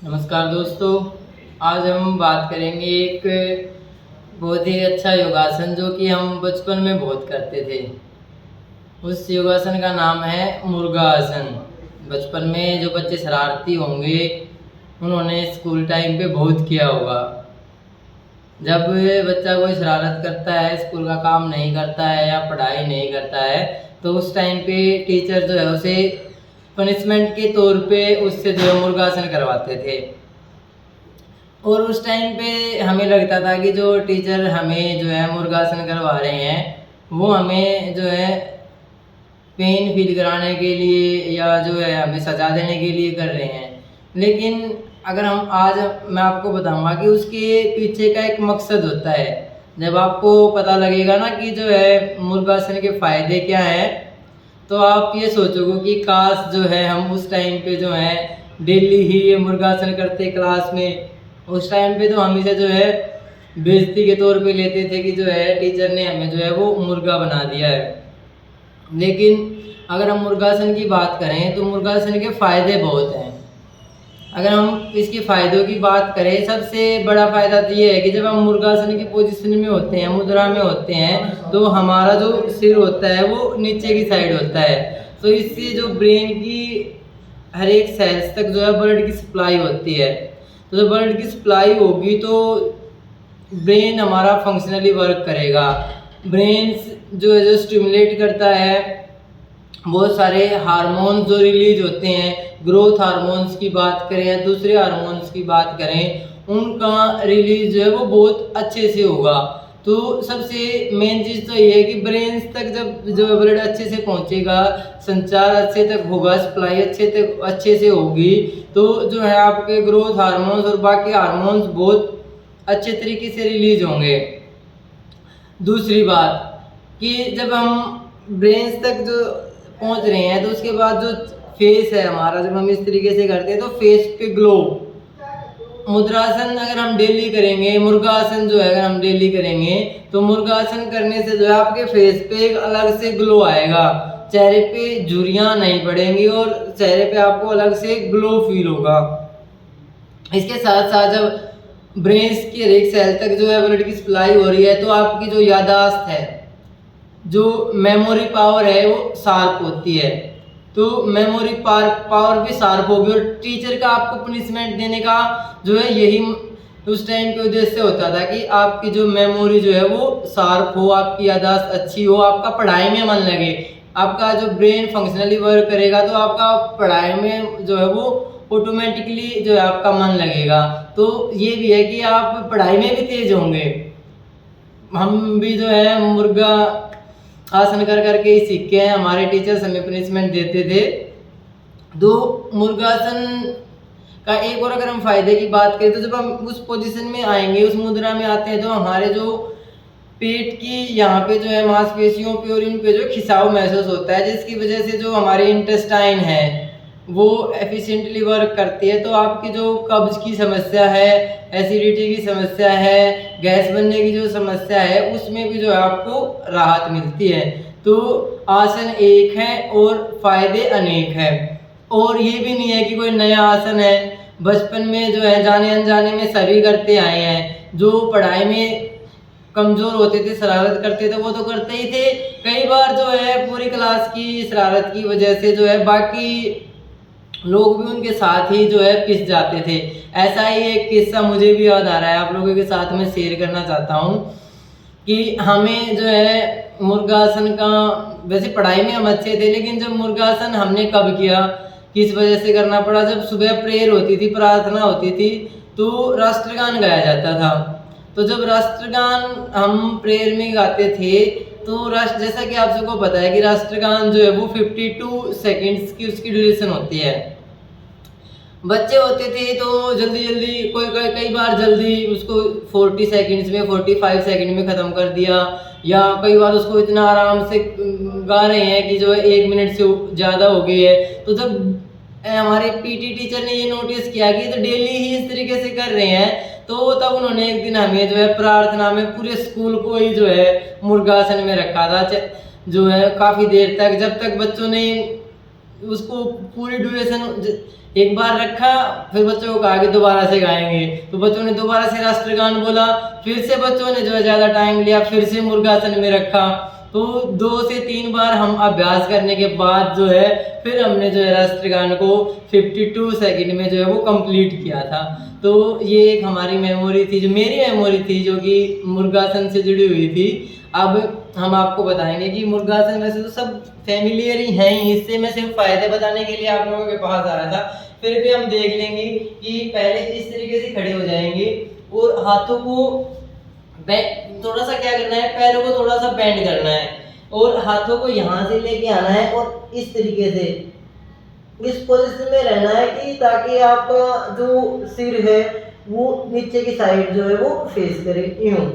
नमस्कार दोस्तों। आज हम बात करेंगे एक बहुत ही अच्छा योगासन जो कि हम बचपन में बहुत करते थे। उस योगासन का नाम है मुर्गासन। बचपन में जो बच्चे शरारती होंगे उन्होंने स्कूल टाइम पे बहुत किया होगा। जब बच्चा कोई शरारत करता है, स्कूल का काम नहीं करता है या पढ़ाई नहीं करता है, तो उस टाइम पे टीचर जो है उसे पनिशमेंट के तौर पे उससे जो है मुर्गासन करवाते थे। और उस टाइम पे हमें लगता था कि जो टीचर हमें जो है मुर्गासन करवा रहे हैं वो हमें जो है पेन फील कराने के लिए या जो है हमें सजा देने के लिए कर रहे हैं। लेकिन अगर हम आज मैं आपको बताऊंगा कि उसके पीछे का एक मकसद होता है। जब आपको पता लगेगा ना कि जो है मुर्गासन के फ़ायदे क्या हैं, तो आप ये सोचोगे कि काश जो है हम उस टाइम पे जो है डेली ही ये मुर्गासन करते क्लास में। उस टाइम पे तो हम इसे जो है बेइज्जती के तौर पे लेते थे कि जो है टीचर ने हमें जो है वो मुर्गा बना दिया है। लेकिन अगर हम मुर्गासन की बात करें तो मुर्गासन के फ़ायदे बहुत हैं। अगर हम इसके फ़ायदों की बात करें, सबसे बड़ा फ़ायदा तो ये है कि जब हम मुर्गासन की पोजीशन में होते हैं, मुद्रा में होते हैं, तो हमारा जो सिर होता है वो नीचे की साइड होता है। तो इससे जो ब्रेन की हर एक सेल्स तक जो है ब्लड की सप्लाई होती है। तो जब ब्लड की सप्लाई होगी तो ब्रेन हमारा फंक्शनली वर्क करेगा। ब्रेन जो स्टिमुलेट करता है, बहुत सारे हार्मोन्स जो रिलीज होते हैं, ग्रोथ हार्मोन्स की बात करें या दूसरे हार्मोन्स की बात करें, उनका रिलीज जो है वो बहुत अच्छे से होगा। तो सबसे मेन चीज़ तो ये है कि ब्रेन तक जब जो ब्लड अच्छे से पहुंचेगा, संचार अच्छे तक होगा, सप्लाई अच्छे से होगी, तो जो है आपके ग्रोथ हार्मोन्स और बाकी हार्मोन्स बहुत अच्छे तरीके से रिलीज होंगे। दूसरी बात कि जब हम ब्रेन तक जो पहुंच रहे हैं तो उसके बाद जो फेस है हमारा, जब हम इस तरीके से करते हैं तो फेस पे ग्लो। मुद्रासन अगर हम डेली करेंगे, मुर्गासन जो है अगर हम डेली करेंगे, तो मुर्गासन करने से जो है आपके फेस पे एक अलग से ग्लो आएगा। चेहरे पे झुर्रियाँ नहीं पड़ेंगी और चेहरे पे आपको अलग से ग्लो फील होगा। इसके साथ साथ जब ब्रेन की हर एक सेल तक जो है ब्लड की सप्लाई हो रही है, तो आपकी जो यादाश्त है, जो मेमोरी पावर है वो शार्प होती है। तो मेमोरी पावर भी शार्प होगी। और टीचर का आपको पनिशमेंट देने का जो है यही उस टाइम के उद्देश्य होता था कि आपकी जो मेमोरी जो है वो शार्प हो, आपकी यादाश्त अच्छी हो, आपका पढ़ाई में मन लगे। आपका जो ब्रेन फंक्शनली वर्क करेगा तो आपका पढ़ाई में जो है वो ऑटोमेटिकली जो है आपका मन लगेगा। तो ये भी है कि आप पढ़ाई में भी तेज होंगे। हम भी जो है मुर्गा आसन कर करके ही सीखे हैं। हमारे टीचर्स हमें पनिशमेंट देते थे। तो मुर्गासन का एक और अगर हम फायदे की बात करें तो जब हम उस पोजीशन में आएंगे, उस मुद्रा में आते हैं, तो हमारे जो पेट की यहाँ पे जो है मांसपेशियों पे और इन पे जो खिंचाव महसूस होता है, जिसकी वजह से जो हमारी इंटेस्टाइन है वो एफिशिएंटली वर्क करती है। तो आपकी जो कब्ज की समस्या है, एसिडिटी की समस्या है, गैस बनने की जो समस्या है, उसमें भी जो है आपको राहत मिलती है। तो आसन एक है और फायदे अनेक हैं। और ये भी नहीं है कि कोई नया आसन है, बचपन में जो है जाने अनजाने में सभी करते आए हैं। जो पढ़ाई में कमजोर होते थे, शरारत करते थे, वो तो करते ही थे। कई बार जो है पूरी क्लास की शरारत की वजह से जो है बाकी लोग भी उनके साथ ही जो है पिस जाते थे। ऐसा ही एक किस्सा मुझे भी याद आ रहा है, आप लोगों के साथ में शेयर करना चाहता हूँ कि हमें जो है मुर्गासन का, वैसे पढ़ाई में हम अच्छे थे, लेकिन जब मुर्गासन हमने कब किया, किस वजह से करना पड़ा, जब सुबह प्रेयर होती थी, प्रार्थना होती थी, तो राष्ट्रगान गाया जाता था। तो जब राष्ट्रगान हम प्रेयर में गाते थे तो राष्ट्र, जैसा कि आप सबको पता है कि राष्ट्रगान जो है वो 52 सेकंड्स की उसकी ड्यूरेशन होती है। बच्चे होते थे तो जल्दी जल्दी कई बार जल्दी उसको 40 सेकंड्स में, 45 सेकंड में ख़त्म कर दिया, या कई बार उसको इतना आराम से गा रहे हैं कि जो है 1 मिनट से ज़्यादा हो गई है। तो जब हमारे पीटी टीचर ने ये नोटिस किया कि तो डेली ही इस तरीके से कर रहे हैं, तो तब उन्होंने एक दिन हमें जो है प्रार्थना में पूरे स्कूल को ही जो है मुर्गासन में रखा था। जो है काफ़ी देर तक, जब तक बच्चों ने उसको पूरी ड्यूरेशन एक बार रखा, फिर बच्चों को कहा कि दोबारा से गाएंगे, तो बच्चों ने दोबारा से राष्ट्रगान बोला, फिर से बच्चों ने जो है ज़्यादा टाइम लिया, फिर से मुर्गासन में रखा। तो 2 से 3 बार हम अभ्यास करने के बाद जो है फिर हमने जो है राष्ट्रगान को 52 सेकंड में जो है वो कंप्लीट किया था। तो ये एक हमारी मेमोरी थी, जो मेरी मेमोरी थी, जो कि मुर्गासन से जुड़ी हुई थी। अब हम आपको बताएंगे कि मुर्गासन वैसे तो सब फैमिलियर ही हैं ही, इससे मैं सिर्फ फायदे बताने के लिए आप लोगों के पास आया था। फिर भी हम देख लेंगे कि पहले इस तरीके से खड़े हो जाएंगे और हाथों को थोड़ा सा क्या करना है, पैरों को थोड़ा सा बेंड करना है और हाथों को यहाँ से लेके आना है और इस तरीके से इस पोजीशन में रहना है कि ताकि आपका जो सिर है वो नीचे की साइड जो है वो फेस करे यूं।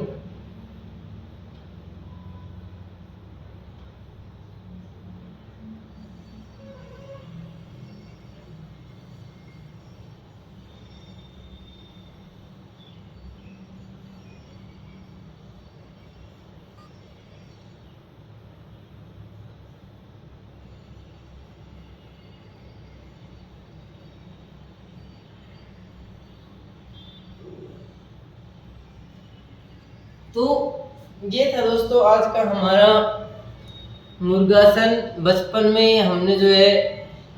तो ये था दोस्तों आज का हमारा मुर्गासन। बचपन में हमने जो है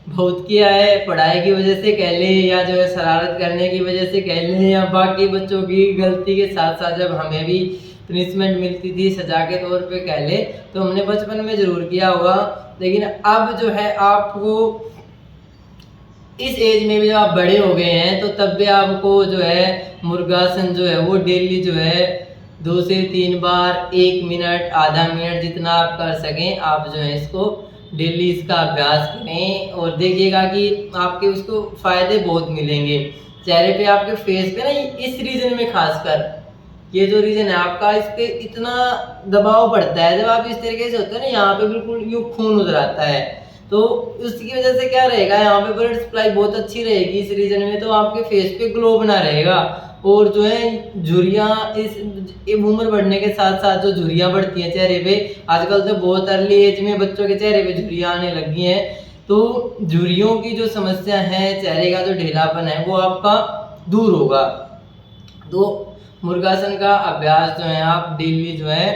बहुत किया है, पढ़ाई की वजह से कह लें या जो है शरारत करने की वजह से कह लें या बाकी बच्चों की गलती के साथ साथ जब हमें भी पनिशमेंट मिलती थी सजा के तौर पे कह लें, तो हमने बचपन में ज़रूर किया होगा। लेकिन अब जो है आपको इस एज में भी जब आप बड़े हो गए हैं तो तब भी आपको जो है मुर्गासन जो है वो डेली जो है 2 से 3 बार, 1 मिनट, आधा मिनट जितना आप कर सकें आप जो है इसको डेली इसका अभ्यास करें और देखिएगा कि आपके उसको फ़ायदे बहुत मिलेंगे। चेहरे पे, आपके फेस पे ना, इस रीजन में खासकर ये जो रीजन है आपका, इस पे इतना दबाव पड़ता है जब आप इस तरीके से होते हैं ना, यहाँ पे बिल्कुल यूँ खून उतर आता है, तो उसकी वजह से क्या रहेगा, यहाँ पे ब्लड सप्लाई बहुत अच्छी रहेगी इस रीजन में, तो आपके फेस पे ग्लो बना रहेगा। और जो है झुर्रियाँ इस उम्र बढ़ने के साथ साथ जो झुर्रियाँ बढ़ती हैं चेहरे पे, आजकल तो बहुत अर्ली एज में बच्चों के चेहरे पे झुर्रियाँ आने लगी हैं, तो झुर्रियों की जो समस्या है, चेहरे का जो ढीलापन है वो आपका दूर होगा। तो मुर्गासन का अभ्यास जो है आप डेली जो है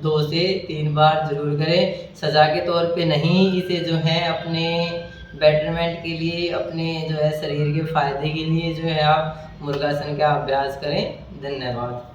2 से 3 बार जरूर करें, सजा के तौर पे नहीं, इसे जो है अपने बेटरमेंट के लिए, अपने जो है शरीर के फायदे के लिए जो है आप मुर्गासन का अभ्यास करें। धन्यवाद।